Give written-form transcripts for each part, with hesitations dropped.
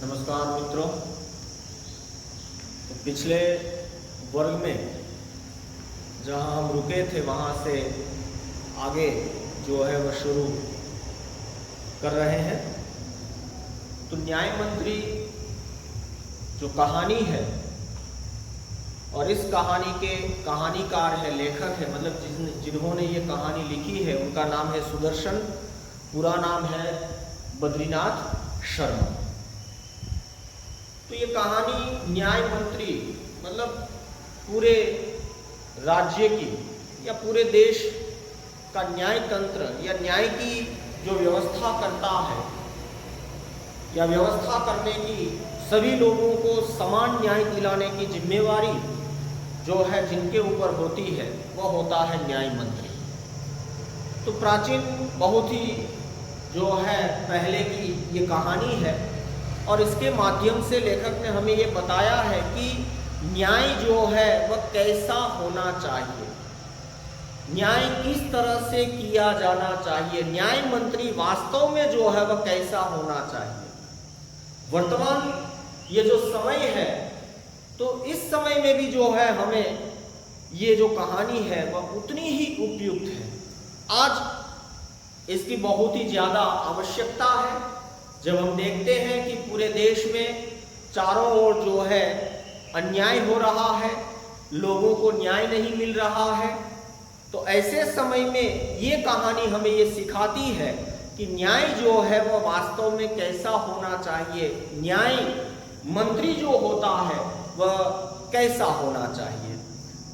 नमस्कार मित्रों। तो पिछले वर्ग में जहां हम रुके थे वहां से आगे जो है वह शुरू कर रहे हैं। तो न्याय मंत्री जो कहानी है और इस कहानी के कहानीकार है, लेखक है, मतलब जिन्होंने ये कहानी लिखी है उनका नाम है सुदर्शन, पूरा नाम है बद्रीनाथ शर्मा। तो ये कहानी न्याय मंत्री मतलब पूरे राज्य की या पूरे देश का न्याय तंत्र या न्याय की जो व्यवस्था करता है या व्यवस्था करने की सभी लोगों को समान न्याय दिलाने की जिम्मेवारी जो है जिनके ऊपर होती है वह होता है न्याय मंत्री। तो प्राचीन बहुत ही जो है पहले की ये कहानी है और इसके माध्यम से लेखक ने हमें ये बताया है कि न्याय जो है वह कैसा होना चाहिए, न्याय किस तरह से किया जाना चाहिए, न्याय मंत्री वास्तव में जो है वह कैसा होना चाहिए। वर्तमान ये जो समय है तो इस समय में भी जो है हमें ये जो कहानी है वह उतनी ही उपयुक्त है। आज इसकी बहुत ही ज़्यादा आवश्यकता है जब हम देखते हैं कि पूरे देश में चारों ओर जो है अन्याय हो रहा है, लोगों को न्याय नहीं मिल रहा है। तो ऐसे समय में ये कहानी हमें ये सिखाती है कि न्याय जो है वह वास्तव में कैसा होना चाहिए, न्याय मंत्री जो होता है वह कैसा होना चाहिए।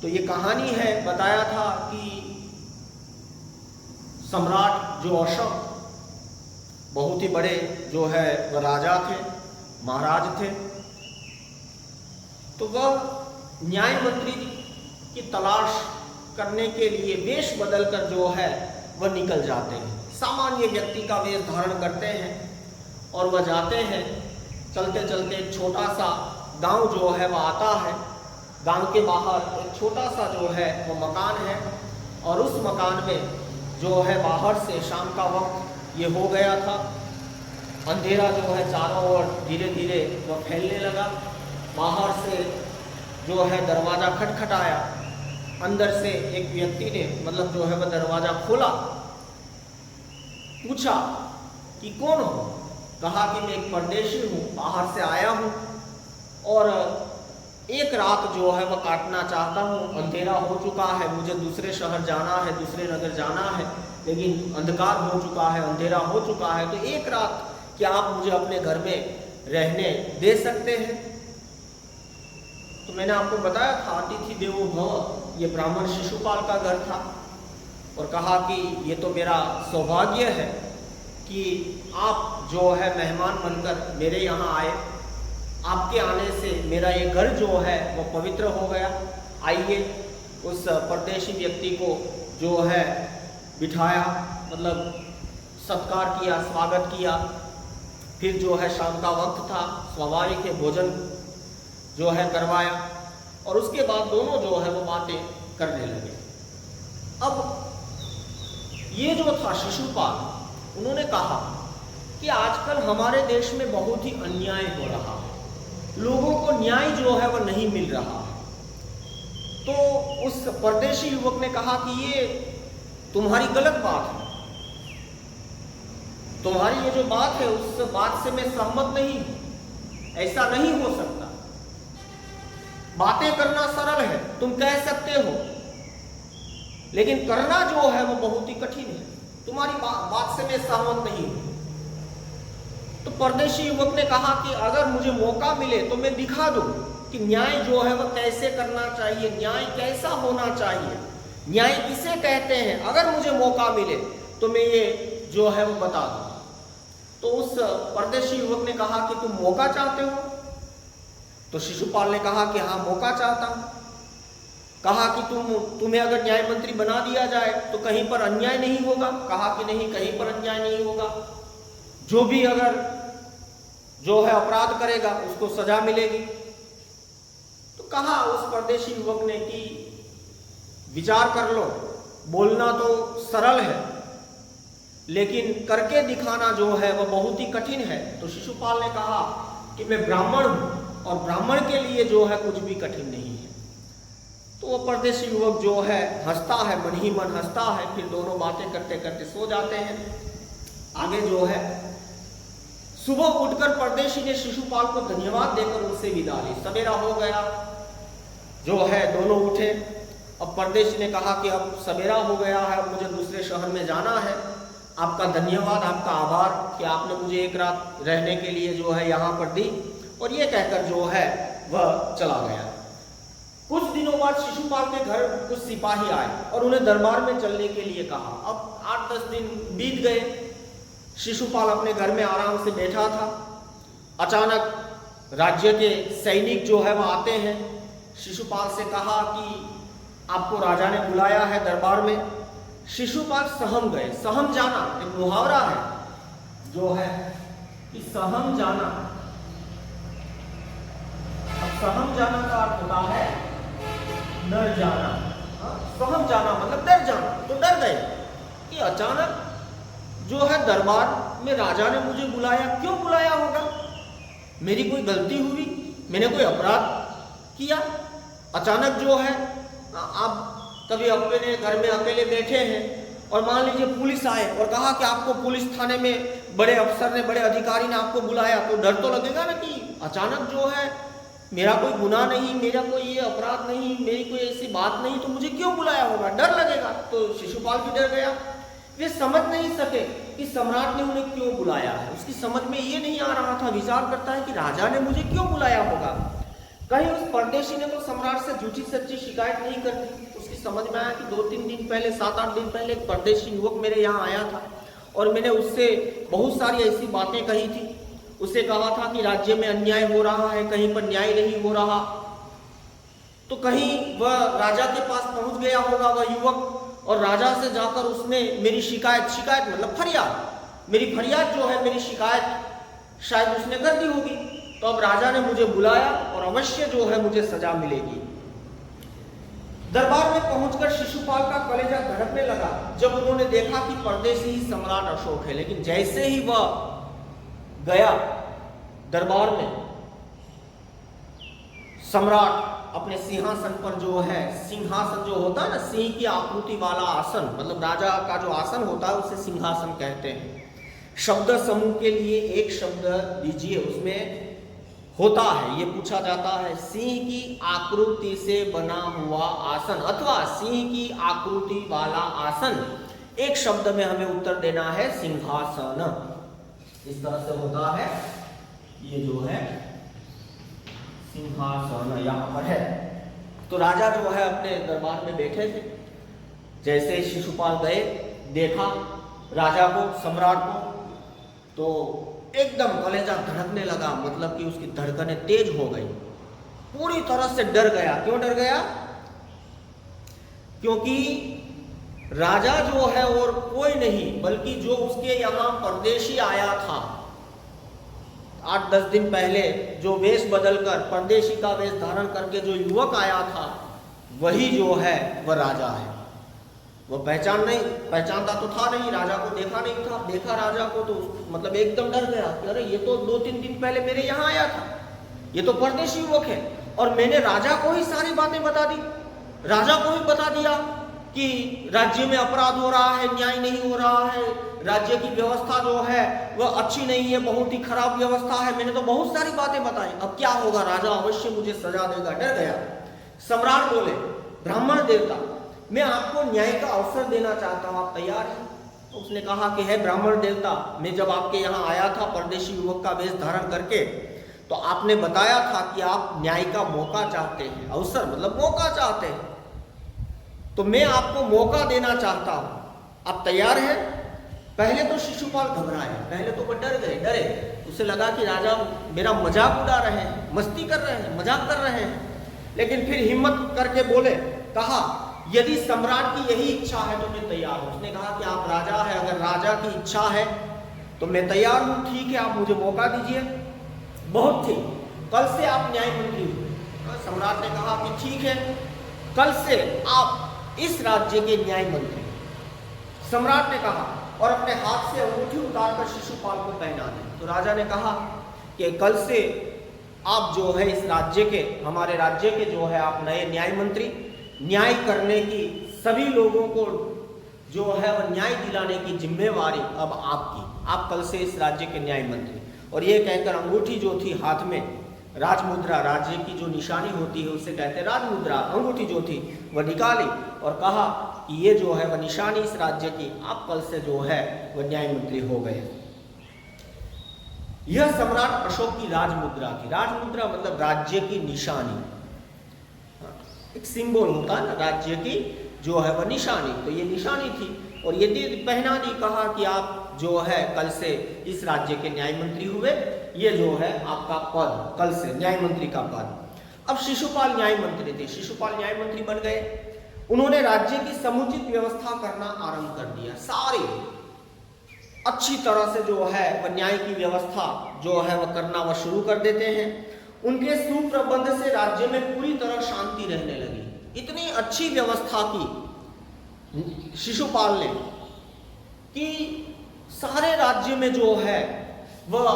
तो ये कहानी है, बताया था कि सम्राट जो अशोक बहुत ही बड़े जो है वह राजा थे, महाराज थे। तो वह न्याय मंत्री की तलाश करने के लिए वेश बदलकर जो है वह निकल जाते हैं, सामान्य व्यक्ति का वेश धारण करते हैं और वह जाते हैं। चलते चलते एक छोटा सा गांव जो है वह आता है। गांव के बाहर एक छोटा सा जो है वह मकान है और उस मकान में जो है बाहर से शाम का वक्त ये हो गया था, अंधेरा जो है चारों ओर धीरे धीरे वह फैलने लगा। बाहर से जो है दरवाज़ा खटखटाया, अंदर से एक व्यक्ति ने मतलब जो है वह दरवाज़ा खोला, पूछा कि कौन हो। कहा कि मैं एक परदेशी हूँ, बाहर से आया हूँ और एक रात जो है वह काटना चाहता हूँ। अंधेरा हो चुका है, मुझे दूसरे शहर जाना है, दूसरे नगर जाना है, लेकिन अंधकार हो चुका है, अंधेरा हो चुका है। तो एक रात क्या आप मुझे अपने घर में रहने दे सकते हैं? तो मैंने आपको बताया था अतिथि देवो भव, ये ब्राह्मण शिशुपाल का घर था और कहा कि ये तो मेरा सौभाग्य है कि आप जो है मेहमान बनकर मेरे यहाँ आए, आपके आने से मेरा ये घर जो है वो पवित्र हो गया। आइए। उस परदेशी व्यक्ति को जो है बिठाया, मतलब सत्कार किया, स्वागत किया। फिर जो है शाम का वक्त था, स्वाभाविक है भोजन जो है करवाया और उसके बाद दोनों जो है वो बातें करने लगे। अब ये जो था शिशुपाल, उन्होंने कहा कि आजकल हमारे देश में बहुत ही अन्याय हो रहा है, लोगों को न्याय जो है वह नहीं मिल रहा है। तो उस परदेशी युवक ने कहा कि ये तुम्हारी गलत बात है, तुम्हारी ये जो बात है उस बात से मैं सहमत नहीं हूं, ऐसा नहीं हो सकता। बातें करना सरल है, तुम कह सकते हो, लेकिन करना जो है वो बहुत ही कठिन है। तुम्हारी बात से मैं सहमत नहीं हूं। तो परदेशी युवक ने कहा कि अगर मुझे मौका मिले तो मैं दिखा दूं कि न्याय जो है वह कैसे करना चाहिए, न्याय कैसा होना चाहिए, न्याय किसे कहते हैं। अगर मुझे मौका मिले तो मैं ये जो है वो बता दूं। तो उस परदेशी युवक ने कहा कि तुम मौका चाहते हो? तो शिशुपाल ने कहा कि हाँ, मौका चाहता हूं। कहा कि तुम्हें अगर न्याय मंत्री बना दिया जाए तो कहीं पर अन्याय नहीं होगा? कहा कि नहीं, कहीं पर अन्याय नहीं होगा। जो भी अगर जो है अपराध करेगा उसको सजा मिलेगी। तो कहा उस परदेशी युवक ने कि विचार कर लो, बोलना तो सरल है लेकिन करके दिखाना जो है वह बहुत ही कठिन है। तो शिशुपाल ने कहा कि मैं ब्राह्मण हूँ और ब्राह्मण के लिए जो है कुछ भी कठिन नहीं है। तो वो परदेशी युवक जो है हंसता है, मन ही मन हंसता है, फिर दोनों बातें करते करते सो जाते हैं। आगे जो है सुबह उठकर परदेशी ने शिशुपाल को धन्यवाद देकर उनसे विदा ली। सवेरा हो गया, जो है दोनों उठे। अब परदेशी ने कहा कि अब सवेरा हो गया है, अब मुझे दूसरे शहर में जाना है। आपका धन्यवाद, आपका आभार कि आपने मुझे एक रात रहने के लिए जो है यहाँ पर दी। और ये कहकर जो है वह चला गया। कुछ दिनों बाद शिशुपाल के घर कुछ सिपाही आए और उन्हें दरबार में चलने के लिए कहा। अब 8-10 दिन बीत गए। शिशुपाल अपने घर में आराम से बैठा था। अचानक राज्य के सैनिक जो है वह आते हैं। शिशुपाल से कहा कि आपको राजा ने बुलाया है दरबार में। शिशुपाल सहम गए। सहम जाना एक मुहावरा है जो है कि सहम जाना। अब सहम जाना का अर्थ होता है डर जाना। सहम जाना मतलब डर जाना। तो डर गए कि अचानक जो है दरबार में राजा ने मुझे बुलाया। क्यों बुलाया होगा? मेरी कोई गलती हुई? मैंने कोई अपराध किया? अचानक जो है आप कभी अपने घर में अकेले बैठे हैं और मान लीजिए पुलिस आए और कहा कि आपको पुलिस थाने में बड़े अफसर ने, बड़े अधिकारी ने आपको बुलाया, तो डर तो लगेगा ना कि अचानक जो है मेरा कोई गुनाह नहीं, मेरा कोई ये अपराध नहीं, मेरी कोई ऐसी बात नहीं, तो मुझे क्यों बुलाया होगा? डर लगेगा। तो शिशुपाल भी डर गया। वे समझ नहीं सके कि सम्राट ने उन्हें क्यों बुलाया है। उसकी समझ में ये नहीं आ रहा था। विचार करता है कि राजा ने मुझे क्यों बुलाया होगा। कहीं उस परदेशी ने तो सम्राट से झूठी सच्ची शिकायत नहीं कर दी। उसकी समझ में आया कि 2-3 दिन पहले, 7-8 दिन पहले एक परदेशी युवक मेरे यहाँ आया था और मैंने उससे बहुत सारी ऐसी बातें कही थी। उसे कहा था कि राज्य में अन्याय हो रहा है, कहीं पर न्याय नहीं हो रहा। तो कहीं वह राजा के पास पहुंच गया होगा वह युवक और राजा से जाकर उसने मेरी शिकायत मतलब फरियाद, मेरी फरियाद जो है, मेरी शिकायत शायद उसने कर दी होगी। तो अब राजा ने मुझे बुलाया और अवश्य जो है मुझे सजा मिलेगी। दरबार में पहुंचकर शिशुपाल का कलेजा धड़कने लगा जब उन्होंने देखा कि परदेशी ही सम्राट अशोक है। लेकिन जैसे ही वह गया दरबार में, सम्राट अपने सिंहासन पर जो है, सिंहासन जो होता है ना, सिंह की आकृति वाला आसन, मतलब राजा का जो आसन होता है उसे सिंहासन कहते हैं। शब्द समूह के लिए एक शब्द दीजिए, उसमें होता है, ये पूछा जाता है, सिंह की आकृति से बना हुआ आसन अथवा सिंह की आकृति वाला आसन। एक शब्द में हमें उत्तर देना है सिंहासन। इस तरह से होता है, ये जो है सिंहासन यहाँ पर है। तो राजा जो है अपने दरबार में बैठे थे। जैसे ही शिशुपाल गए, देखा राजा को, सम्राट को, तो एकदम कलेजा धड़कने लगा। मतलब कि उसकी धड़कनें तेज हो गई, पूरी तरह से डर गया। क्यों डर गया? क्योंकि राजा जो है और कोई नहीं बल्कि जो उसके यहाँ परदेशी आया था 8-10 दिन पहले, जो वेश बदलकर, परदेशी का वेश धारण करके जो युवक आया था, वही जो है वह राजा है। वो पहचानता तो था नहीं, राजा को देखा नहीं था। देखा राजा को तो मतलब एकदम डर गया कि अरे ये तो 2-3 दिन पहले मेरे यहाँ आया था, ये तो परदेशी युवक है। और मैंने राजा को ही सारी बातें बता दी, राजा को ही बता दिया कि राज्य में अपराध हो रहा है, न्याय नहीं हो रहा है, राज्य की व्यवस्था जो है वह अच्छी नहीं है, बहुत ही खराब व्यवस्था है। मैंने तो बहुत सारी बातें बताई। अब क्या होगा? राजा अवश्य मुझे सजा देगा। डर गया। सम्राट बोले, ब्राह्मण देवता, मैं आपको न्याय का अवसर देना चाहता हूँ, आप तैयार हैं? तो उसने कहा कि है ब्राह्मण देवता, मैं जब आपके यहाँ आया था परदेशी युवक का वेश धारण करके, तो आपने बताया था कि आप न्याय का मौका चाहते हैं। अवसर मतलब मौका चाहते हैं, तो मैं आपको मौका देना चाहता हूँ, आप तैयार हैं? पहले तो शिशुपाल घबराए, पहले तो वो डरे। उसे लगा कि राजा मेरा मजाक उड़ा रहे हैं, मस्ती कर रहे हैं, मजाक कर रहे हैं। लेकिन फिर हिम्मत करके बोले, कहा यदि सम्राट की यही इच्छा है तो मैं तैयार हूं। उसने कहा कि आप राजा है, अगर राजा की इच्छा है तो मैं तैयार हूं, ठीक है, आप मुझे मौका दीजिए। बहुत ठीक, कल से आप न्याय मंत्री हुए। सम्राट ने कहा कि ठीक है, कल से आप इस राज्य के न्याय मंत्री। सम्राट ने कहा और अपने हाथ से अंगूठी उतारकर शिशुपाल को पहना दी। तो राजा ने कहा कि कल से आप जो है इस राज्य के, हमारे राज्य के जो है आप नए न्याय मंत्री, न्याय करने की, सभी लोगों को जो है वह न्याय दिलाने की जिम्मेवारी अब आपकी, आप कल से इस राज्य के न्याय मंत्री। और ये कहकर अंगूठी जो थी हाथ में, राजमुद्रा, राज्य की जो निशानी होती है उसे कहते हैं राजमुद्रा, अंगूठी जो थी वह निकाली और कहा कि ये जो है वह निशानी इस राज्य की, आप कल से जो है वह न्याय मंत्री हो गए। यह सम्राट अशोक की राजमुद्रा थी। राजमुद्रा मतलब राज्य की निशानी, एक सिंबल होता है ना राज्य की जो है वह निशानी, तो ये निशानी थी और ये पहना दी, कहा कि आप जो है कल से इस राज्य के न्याय मंत्री हुए, ये जो है आपका पद कल से न्याय मंत्री का पद। अब शिशुपाल न्याय मंत्री थे, शिशुपाल न्याय मंत्री बन गए। उन्होंने राज्य की समुचित व्यवस्था करना आरंभ कर दिया, सारी अच्छी तरह से जो है वह न्याय की व्यवस्था जो है वह करना वह शुरू कर देते हैं। उनके सुप्रबंध से राज्य में पूरी तरह शांति रहने लगी। इतनी अच्छी व्यवस्था की शिशुपाल ने कि सारे राज्य में जो है वह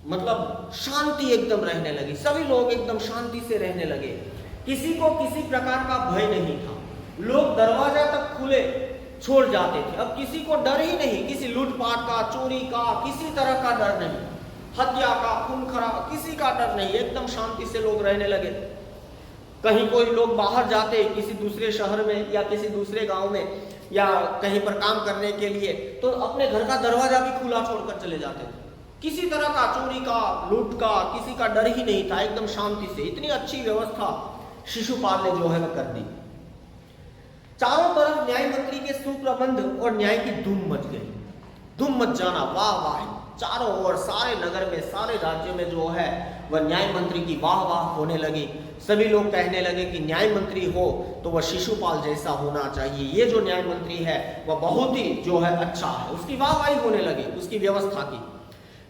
मतलब शांति एकदम रहने लगी, सभी लोग एकदम शांति से रहने लगे, किसी को किसी प्रकार का भय नहीं था, लोग दरवाजा तक खुले छोड़ जाते थे, अब किसी को डर ही नहीं, किसी लूटपाट का, चोरी का, किसी तरह का डर नहीं, हत्या का, खून खराबा, किसी का डर नहीं, एकदम शांति से लोग रहने लगे। कहीं कोई लोग बाहर जाते किसी दूसरे शहर में या किसी दूसरे गांव में या कहीं पर काम करने के लिए, तो अपने घर का दरवाजा भी खुला छोड़कर चले जाते थे, किसी तरह का चोरी का, लूट का, किसी का डर ही नहीं था, एकदम शांति से। इतनी अच्छी व्यवस्था शिशुपाल ने जो है वह कर दी। चारों तरफ न्याय मंत्री के सुप्रबंध और न्याय की धूम मच गई, धूम मच जाना, वाह वाह, चारों ओर सारे नगर में, सारे राज्य में जो है वह न्याय मंत्री की वाह वाह होने लगी। सभी लोग कहने लगे कि न्याय मंत्री हो तो वह शिशुपाल जैसा होना चाहिए, ये जो न्याय मंत्री है वह बहुत ही जो है अच्छा है, उसकी वाहवाही होने लगी उसकी व्यवस्था की।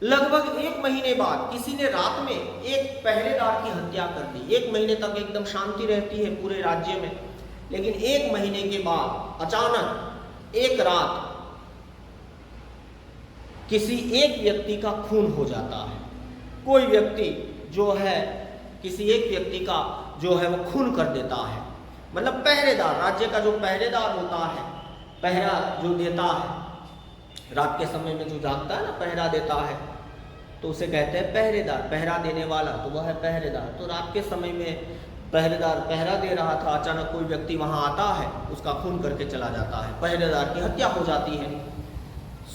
लगभग 1 महीने बाद किसी ने रात में एक पहरेदार की हत्या कर दी। 1 महीने तक एकदम शांति रहती है पूरे राज्य में, लेकिन 1 महीने के बाद अचानक एक रात किसी एक व्यक्ति का खून हो जाता है। कोई व्यक्ति जो है किसी एक व्यक्ति का जो है वो खून कर देता है, मतलब पहरेदार, राज्य का जो पहरेदार होता है, पहरा जो देता है, रात के समय में जो जागता है ना, पहरा देता है, तो उसे कहते हैं पहरेदार, पहरा देने वाला, तो वह है पहरेदार। तो रात के समय में पहरेदार पहरा दे रहा था, अचानक कोई व्यक्ति वहां आता है, उसका खून करके चला जाता है, पहरेदार की हत्या हो जाती है।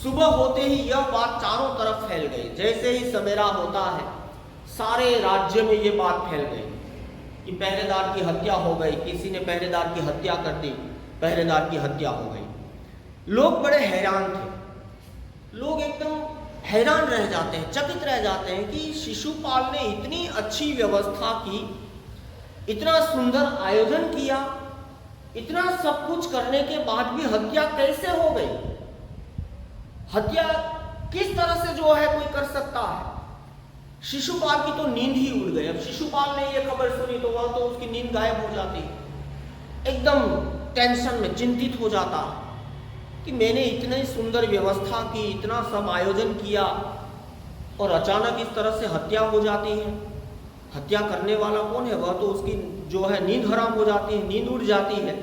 सुबह होते ही यह बात चारों तरफ फैल गई, जैसे ही सवेरा होता है सारे राज्य में ये बात फैल गई कि पहरेदार की हत्या हो गई, किसी ने पहरेदार की हत्या कर दी, पहरेदार की हत्या हो गई। लोग बड़े हैरान थे, लोग एकदम हैरान रह जाते हैं, चकित रह जाते हैं कि शिशुपाल ने इतनी अच्छी व्यवस्था की, इतना सुंदर आयोजन किया, इतना सब कुछ करने के बाद भी हत्या कैसे हो गई? हत्या किस तरह से जो है कोई कर सकता है? शिशुपाल की तो नींद ही उड़ गई। अब शिशुपाल ने ये खबर सुनी तो वह तो उसकी नींद गायब हो जाती, एकदम टेंशन में चिंतित हो जाता कि मैंने इतनी सुंदर व्यवस्था की, इतना सब आयोजन किया और अचानक इस तरह से हत्या हो जाती है। हत्या करने वाला कौन है? वह तो उसकी जो है नींद हराम हो जाती है, नींद उड़ जाती है।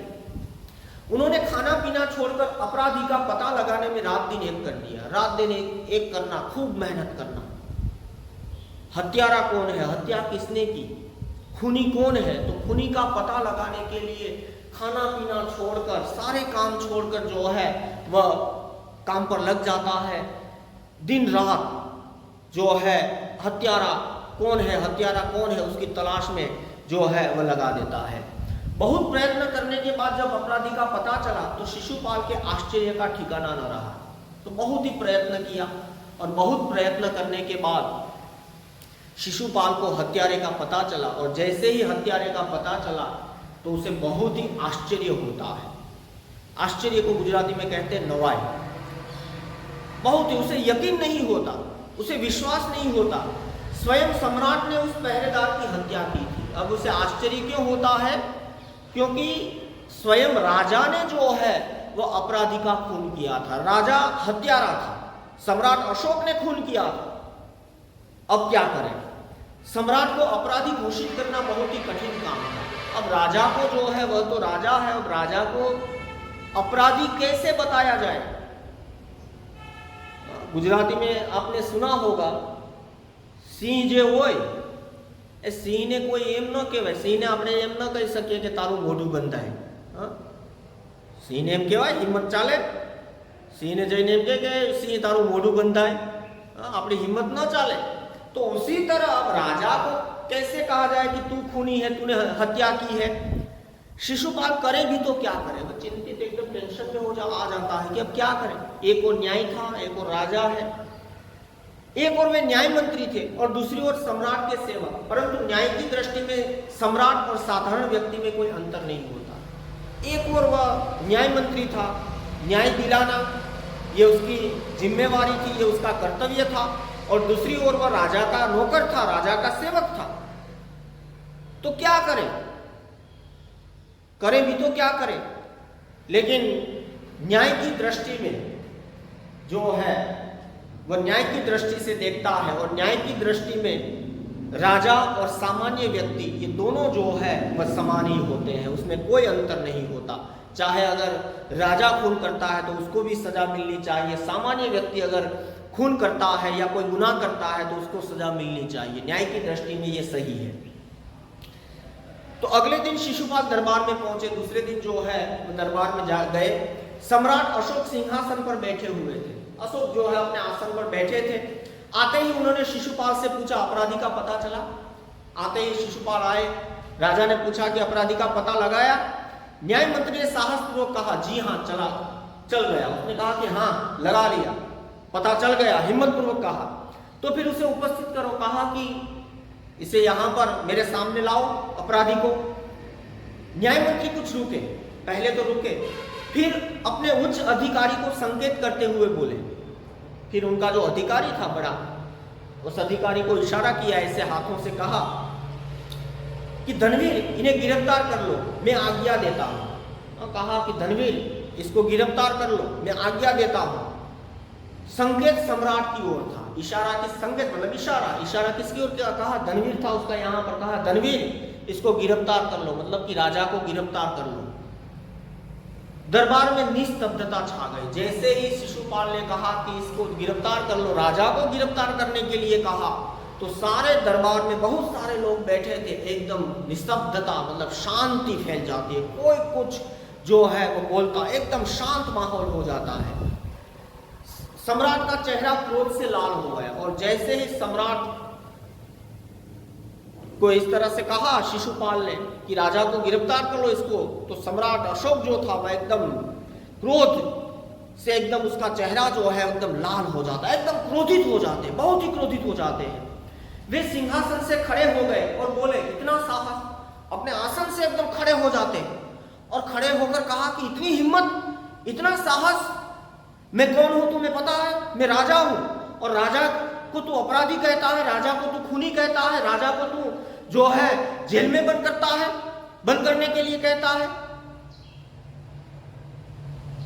उन्होंने खाना पीना छोड़कर अपराधी का पता लगाने में रात दिन एक कर दिया, रात दिन एक करना, खूब मेहनत करना। हत्यारा कौन है, हत्या किसने की, खूनी कौन है, तो खूनी का पता लगाने के लिए खाना पीना छोड़कर, सारे काम छोड़कर जो है वह काम पर लग जाता है। दिन रात जो है हत्यारा कौन है, हत्यारा कौन है, उसकी तलाश में जो है वह लगा देता है। बहुत प्रयत्न करने के बाद जब अपराधी का पता चला तो शिशुपाल के आश्चर्य का ठिकाना न रहा। तो बहुत ही प्रयत्न किया और बहुत प्रयत्न करने के बाद शिशुपाल को हत्यारे का पता चला, और जैसे ही हत्यारे का पता चला तो उसे बहुत ही आश्चर्य होता है। आश्चर्य को गुजराती में कहते हैं नवाई। बहुत ही उसे यकीन नहीं होता, उसे विश्वास नहीं होता, स्वयं सम्राट ने उस पहरेदार की हत्या की थी। अब उसे आश्चर्य क्यों होता है? क्योंकि स्वयं राजा ने जो है वह अपराधी का खून किया था, राजा हत्यारा था, सम्राट अशोक ने खून किया था। अब क्या करें? सम्राट को अपराधी घोषित करना बहुत ही कठिन काम था। अब राजा को जो है वह तो राजा है, अब राजा को अपराधी कैसे बताया जाए? गुजराती में आपने सुना होगा, सिंह जे होय ए सिंह ने कोई एम न कहेवाय, सिंह ने આપણે એમ ન કહી શકીએ કે તારું મોઢું બંધાય। સિંહ ને એમ કહેવાય? હિંમત ચાલે? સિંહ ने જઈને એમ કહે કે સિંહ તારું મોઢું બંધાય? આપણી હિંમત ન ચાલે। तो उसी तरह अब राजा को कैसे कहा जाए कि तू खूनी है, तूने हत्या की है? शिशुपाल करे भी तो क्या करे? वो चिंतित एकदम टेंशन में आ जाता है कि अब क्या करें। एक और न्याय था, एक और राजा है, एक और वे न्याय मंत्री थे और दूसरी ओर सम्राट के सेवक। परंतु न्याय की दृष्टि में सम्राट और साधारण व्यक्ति में कोई अंतर नहीं होता। एक और वह न्याय मंत्री था, न्याय दिलाना ये उसकी जिम्मेवारी थी, ये उसका कर्तव्य था, और दूसरी ओर वह राजा का नौकर था, राजा का सेवक था। तो क्या करें? करें भी तो क्या करें? लेकिन न्याय की दृष्टि में जो है वह न्याय की दृष्टि से देखता है, और न्याय की दृष्टि में राजा और सामान्य व्यक्ति ये दोनों जो है वह समान ही होते हैं, उसमें कोई अंतर नहीं होता। चाहे अगर राजा खून करता है तो उसको भी सजा मिलनी चाहिए, सामान्य व्यक्ति अगर खून करता है या कोई गुनाह करता है तो उसको सजा मिलनी चाहिए। न्याय की दृष्टि में ये सही है। तो अगले दिन शिशुपाल दरबार में पहुंचे। दूसरे दिन जो है वो दरबार में जा गए। सम्राट अशोक सिंहासन पर बैठे हुए थे। अशोक जो है अपने आसन पर बैठे थे। आते ही उन्होंने शिशुपाल से पूछा, अपराधी का पता चला? आते ही शिशुपाल आए। राजा ने पूछा कि अपराधी का पता लगाया? न्याय मंत्री ने साहसपूर्वक कहा, जी हाँ, चल गया। उसने कहा कि हाँ, लगा लिया, पता चल गया, हिम्मतपूर्वक कहा। तो फिर उसे उपस्थित करो। कहा कि इसे यहां पर मेरे सामने लाओ, अपराधी को। न्याय मंत्री कुछ रुके, पहले तो रुके, फिर अपने उच्च अधिकारी को संकेत करते हुए बोले। फिर उनका जो अधिकारी था बड़ा, उस अधिकारी को इशारा किया, ऐसे हाथों से कहा कि धनवीर, इन्हें गिरफ्तार कर लो, मैं आज्ञा देता हूं। कहा कि धनवीर, इसको गिरफ्तार कर लो, मैं आज्ञा देता हूं। संकेत सम्राट की ओर था। इशारा किस संकेत मतलब इशारा किसकी ओर? कहा धनवीर था उसका, यहां पर कहा धनवीर, इसको गिरफ्तार कर लो, मतलब कि राजा को गिरफ्तार कर लो। दरबार में निस्तब्धता छा गई। जैसे ही शिशुपाल ने कहा कि इसको गिरफ्तार कर लो, राजा को गिरफ्तार करने के लिए कहा, तो सारे दरबार में बहुत सारे लोग बैठे थे। एकदम निस्तब्धता मतलब शांति फैल जाती है, कोई कुछ जो है वो बोलता, एकदम शांत माहौल हो जाता है। सम्राट का चेहरा क्रोध से लाल हो गया, और जैसे ही सम्राट को इस तरह से कहा शिशुपाल ने कि राजा को गिरफ्तार कर लो इसको, तो सम्राट अशोक जो था वह एकदम क्रोध से एकदम उसका चेहरा जो है एकदम लाल हो जाता है, एकदम क्रोधित हो जाते हैं, बहुत ही क्रोधित हो जाते हैं। वे सिंहासन से खड़े हो गए और बोले, इतना साहस, अपने आसन से एकदम खड़े हो जाते हैं और खड़े होकर कहा कि इतनी हिम्मत, इतना साहस, मैं कौन हूं तुम्हें पता है? मैं राजा हूं, और राजा को तू अपराधी कहता है, राजा को तू खूनी कहता है, राजा को तू जो है जेल में बंद करता है, बंद करने के लिए कहता है।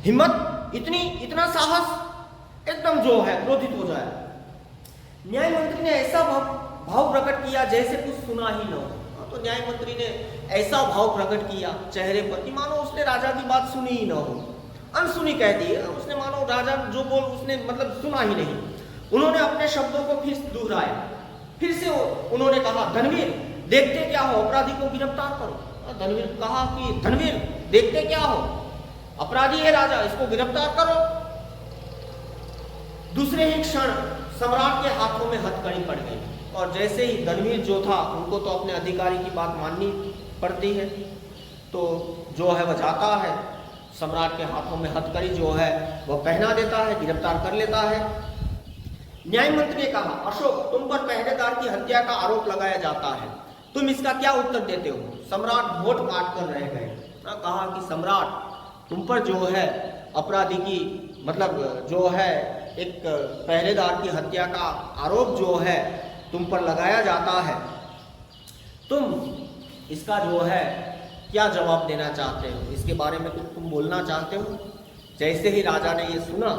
हिम्मत, इतना साहस, एकदम जो है क्रोधित हो जाए। न्याय मंत्री ने ऐसा भाव प्रकट किया जैसे कुछ सुना ही न हो। तो न्याय मंत्री ने ऐसा भाव प्रकट किया चेहरे पर कि मानो उसने राजा की बात सुनी ही न हो, अनसुनी कह दी। उसने मानो राजा जो बोल उसने मतलब सुना ही नहीं। उन्होंने अपने शब्दों को फिर दोहराया। फिर से उन्होंने कहा, धनवीर, देखते क्या हो, अपराधी को गिरफ्तार करो। धनवीर कहा कि धनवीर, देखते क्या हो, अपराधी है राजा, इसको गिरफ्तार करो। दूसरे ही क्षण सम्राट के हाथों में हथकड़ी पड़ गई, और जैसे ही धनवीर जो था, उनको तो अपने अधिकारी की बात माननी पड़ती है, तो जो है वह जाता है, सम्राट के हाथों में हथकड़ी जो है वह पहना देता है, गिरफ्तार कर लेता है। न्याय मंत्री ने कहा, अशोक, तुम पर पहरेदार की हत्या का आरोप लगाया जाता है, तुम इसका क्या उत्तर देते हो? सम्राट होठ काट कर रह गए। कहा कि सम्राट, तुम पर जो है अपराधी की मतलब जो है एक पहरेदार की हत्या का आरोप जो है तुम पर लगाया जाता है, तुम इसका जो है क्या जवाब देना चाहते हो? इसके बारे में तुम बोलना चाहते हो? जैसे ही राजा ने ये सुना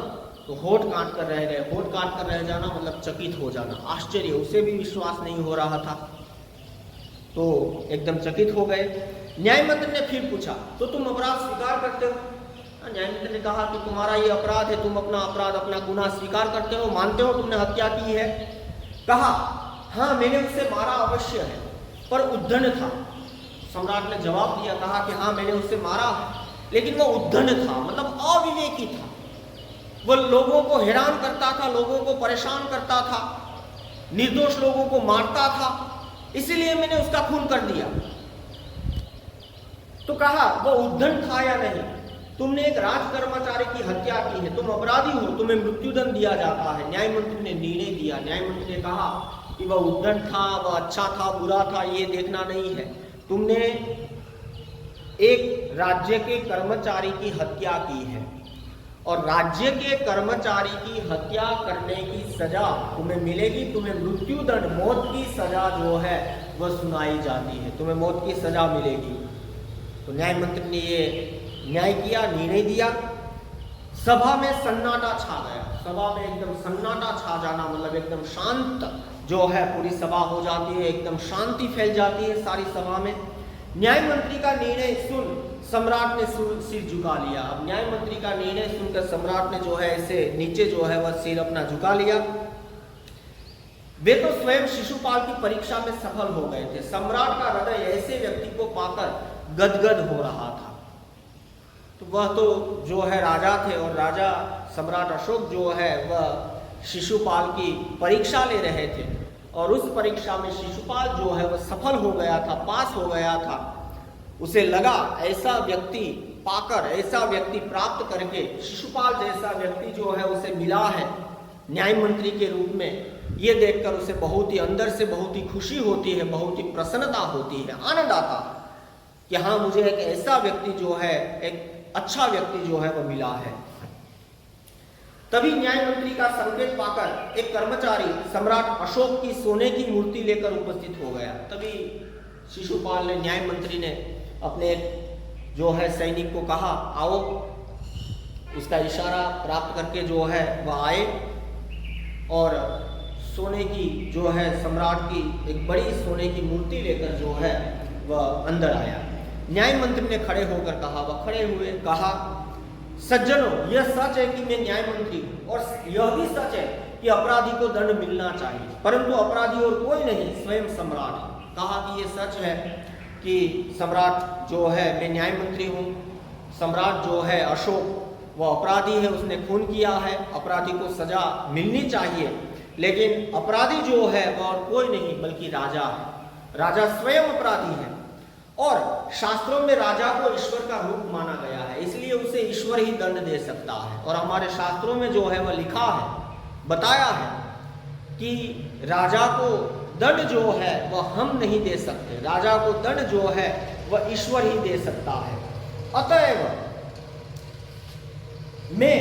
तो होठ काट कर रह गए। होठ काट कर रह जाना मतलब चकित हो जाना, आश्चर्य, उसे भी विश्वास नहीं हो रहा था, तो एकदम चकित हो गए। न्याय मंत्री ने फिर पूछा, तो तुम अपराध स्वीकार करते हो? न्याय मंत्री ने कहा कि तुम्हारा ये अपराध है, तुम अपना अपराध, अपना गुनाह स्वीकार करते हो, मानते हो तुमने हत्या की है? कहा, हाँ मैंने उसे मारा अवश्य है, पर उद्दंड था। सम्राट ने जवाब दिया, कहा कि हाँ मैंने उसे मारा है, लेकिन वो उद्दंड था, मतलब अविवेकी था। वो लोगों को हैरान करता था, लोगों को परेशान करता था, निर्दोष लोगों को मारता था, इसीलिए मैंने उसका खून कर दिया। तो कहा, वो उद्दंड था या नहीं? तुमने एक राज कर्मचारी की हत्या की है, तुम अपराधी हो, तुम्हें मृत्युदंड दिया जाता है। न्याय मंत्री ने निर्णय दिया। न्याय मंत्री ने कहा कि वह उद्दंड था, वह अच्छा था, बुरा था, ये देखना नहीं है। तुमने एक राज्य के कर्मचारी की हत्या की है, और राज्य के कर्मचारी की हत्या करने की सजा तुम्हें मिलेगी, तुम्हें मृत्युदंड, मौत की सजा जो है वह सुनाई जाती है, तुम्हें मौत की सजा मिलेगी। तो न्याय मंत्री ने ये न्याय किया, निर्णय दिया। सभा में सन्नाटा छा गया। सभा में एकदम सन्नाटा छा जाना मतलब एकदम शांत जो है पूरी सभा हो जाती है, एकदम शांति फैल जाती है सारी सभा में। न्याय मंत्री का निर्णय सुन सम्राट ने सिर झुका लिया। अब न्याय मंत्री का निर्णय सुनकर सम्राट ने जो है ऐसे नीचे जो है वह सिर अपना झुका लिया। वे तो स्वयं शिशुपाल की परीक्षा में सफल हो गए थे। सम्राट का हृदय ऐसे व्यक्ति को पाकर गदगद हो रहा था। तो वह तो जो है राजा थे, और राजा सम्राट अशोक जो है वह शिशुपाल की परीक्षा ले रहे थे, और उस परीक्षा में शिशुपाल जो है वह सफल हो गया था, पास हो गया था। उसे लगा ऐसा व्यक्ति पाकर, ऐसा व्यक्ति प्राप्त करके, शिशुपाल जैसा व्यक्ति जो है उसे मिला है न्याय मंत्री के रूप में, ये देखकर उसे बहुत ही अंदर से बहुत ही खुशी होती है, बहुत ही प्रसन्नता होती है, आनंद आता कि हाँ मुझे एक ऐसा व्यक्ति जो है, एक अच्छा व्यक्ति जो है वह मिला है। तभी न्याय मंत्री का संकेत पाकर एक कर्मचारी सम्राट अशोक की सोने की मूर्ति लेकर उपस्थित हो गया। तभी शिशुपाल ने, न्याय मंत्री ने अपने जो है सैनिक को कहा, आओ। उसका इशारा प्राप्त करके जो है वह आए, और सोने की जो है सम्राट की एक बड़ी सोने की मूर्ति लेकर जो है वह अंदर आया। न्याय मंत्री ने खड़े होकर कहा, वह खड़े हुए कहा, सज्जनों, यह सच है कि मैं न्याय मंत्री हूँ, और यह भी सच है कि अपराधी को दंड मिलना चाहिए, परंतु अपराधी और कोई नहीं, स्वयं सम्राट। कहा कि यह सच है कि सम्राट जो है, मैं न्याय मंत्री हूँ, सम्राट जो है अशोक वह अपराधी है, उसने खून किया है, अपराधी को सजा मिलनी चाहिए, लेकिन अपराधी जो है वह और कोई नहीं बल्कि राजा है। राजा स्वयं अपराधी है, और शास्त्रों में राजा को ईश्वर का रूप माना गया है, इसलिए उसे ईश्वर ही दंड दे सकता है। और हमारे शास्त्रों में जो है वह लिखा है, बताया है कि राजा को दंड जो है वह हम नहीं दे सकते, राजा को दंड जो है वह ईश्वर ही दे सकता है। अतएव मैं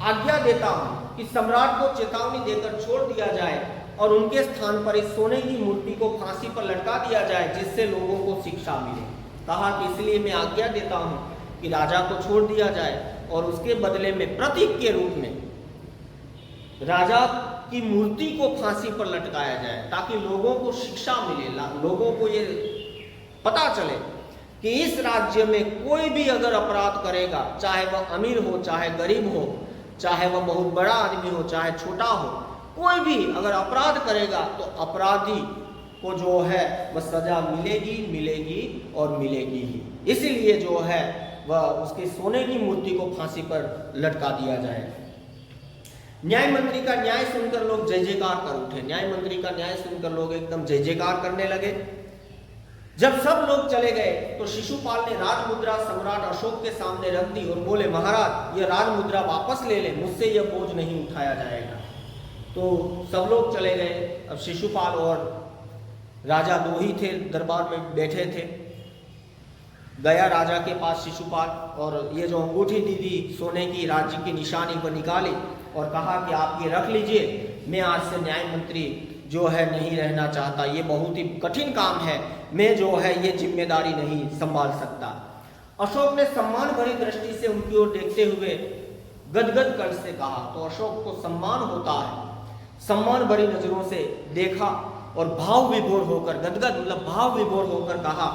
आज्ञा देता हूं कि सम्राट को चेतावनी देकर छोड़ दिया जाए, और उनके स्थान पर इस सोने की मूर्ति को फांसी पर लटका दिया जाए, जिससे लोगों को शिक्षा मिले। कहा कि इसलिए मैं आज्ञा देता हूं कि राजा को छोड़ दिया जाए, और उसके बदले में प्रतीक के रूप में राजा की मूर्ति को फांसी पर लटकाया जाए, ताकि लोगों को शिक्षा मिले, लोगों को ये पता चले कि इस राज्य में कोई भी अगर अपराध करेगा, चाहे वह अमीर हो, चाहे गरीब हो, चाहे वह बहुत बड़ा आदमी हो, चाहे छोटा हो, कोई भी अगर अपराध करेगा तो अपराधी को जो है वह सजा मिलेगी, मिलेगी और मिलेगी ही। इसीलिए जो है वह उसके सोने की मूर्ति को फांसी पर लटका दिया जाए। न्याय मंत्री का न्याय सुनकर लोग जय जयकार कर उठे। न्याय मंत्री का न्याय सुनकर लोग एकदम जय जयकार करने लगे। जब सब लोग चले गए तो शिशुपाल ने राजमुद्रा सम्राट अशोक के सामने रख दी और बोले, महाराज यह राजमुद्रा वापस ले ले, मुझसे यह बोझ नहीं उठाया जाएगा। तो सब लोग चले गए। अब शिशुपाल और राजा दो ही थे, दरबार में बैठे थे। गया राजा के पास शिशुपाल, और ये जो अंगूठी दी थी सोने की राज्य की निशानी को निकाली और कहा कि आप ये रख लीजिए, मैं आज से न्याय मंत्री जो है नहीं रहना चाहता, ये बहुत ही कठिन काम है, मैं जो है ये जिम्मेदारी नहीं संभाल सकता। अशोक ने सम्मान भरी दृष्टि से उनकी ओर देखते हुए गदगद कंठ से कहा। तो अशोक को सम्मान होता है, सम्मान भरी नजरों से देखा और भाव विभोर होकर, गदगद मतलब भाव विभोर होकर कहा,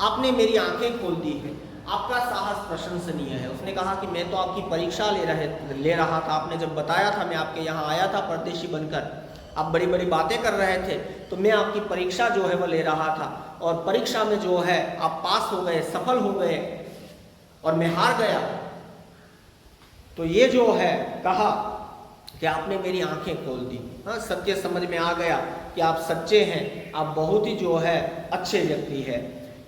आपने मेरी आंखें खोल दी है, आपका साहस प्रशंसनीय है। उसने कहा कि मैं तो आपकी परीक्षा ले रहा था, आपने जब बताया था, मैं आपके यहाँ आया था परदेशी बनकर, आप बड़ी बड़ी बातें कर रहे थे, तो मैं आपकी परीक्षा जो है वो ले रहा था, और परीक्षा में जो है आप पास हो गए, सफल हो गए, और मैं हार गया। तो ये जो है कहा कि आपने मेरी आंखें खोल दी। हाँ, सत्य समझ में आ गया कि आप सच्चे हैं, आप बहुत ही जो है अच्छे व्यक्ति है।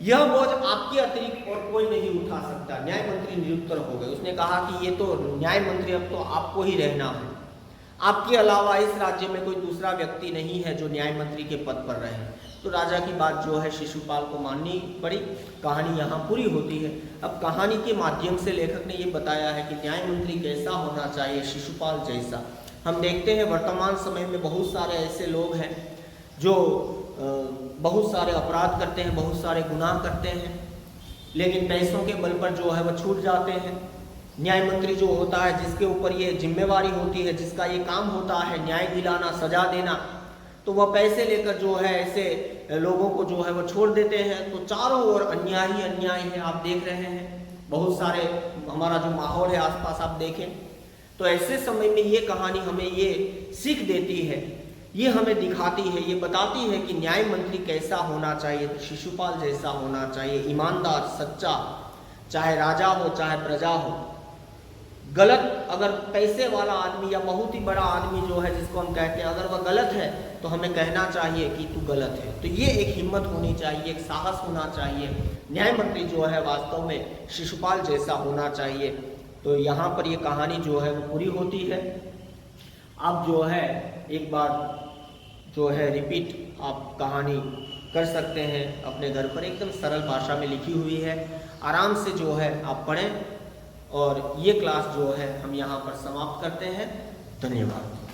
यह बोझ आपके अतिरिक्त और कोई नहीं उठा सकता। न्याय मंत्री निरुत्तर हो गए। उसने कहा कि ये तो न्याय मंत्री, अब तो आपको ही रहना है, आपके अलावा इस राज्य में कोई दूसरा व्यक्ति नहीं है जो न्याय मंत्री के पद पर रहे। तो राजा की बात जो है शिशुपाल को माननी पड़ी। कहानी यहाँ पूरी होती है। अब कहानी के माध्यम से लेखक ने ये बताया है कि न्याय मंत्री कैसा होना चाहिए, शिशुपाल जैसा। हम देखते हैं वर्तमान समय में बहुत सारे ऐसे लोग हैं जो बहुत सारे अपराध करते हैं, बहुत सारे गुनाह करते हैं, लेकिन पैसों के बल पर जो है वह छूट जाते हैं। न्याय मंत्री जो होता है, जिसके ऊपर ये जिम्मेवारी होती है, जिसका ये काम होता है न्याय दिलाना, सजा देना, तो वह पैसे लेकर जो है ऐसे लोगों को जो है वो छोड़ देते हैं। तो चारों ओर अन्याय ही अन्याय है। आप देख रहे हैं बहुत सारे, हमारा जो माहौल है आसपास आप देखें, तो ऐसे समय में ये कहानी हमें ये सीख देती है, ये हमें दिखाती है, ये बताती है कि न्याय मंत्री कैसा होना चाहिए। तो शिशुपाल जैसा होना चाहिए, ईमानदार, सच्चा, चाहे राजा हो चाहे प्रजा हो। गलत अगर पैसे वाला आदमी या बहुत ही बड़ा आदमी जो है जिसको हम कहते हैं, अगर वह गलत है तो हमें कहना चाहिए कि तू गलत है। तो ये एक हिम्मत होनी चाहिए, एक साहस होना चाहिए। न्याय मंत्री जो है वास्तव में शिशुपाल जैसा होना चाहिए। तो यहाँ पर ये कहानी जो है वो पूरी होती है। आप जो है एक बार जो है रिपीट आप कहानी कर सकते हैं अपने घर पर, एकदम सरल भाषा में लिखी हुई है, आराम से जो है आप पढ़ें। और ये क्लास जो है हम यहाँ पर समाप्त करते हैं। धन्यवाद।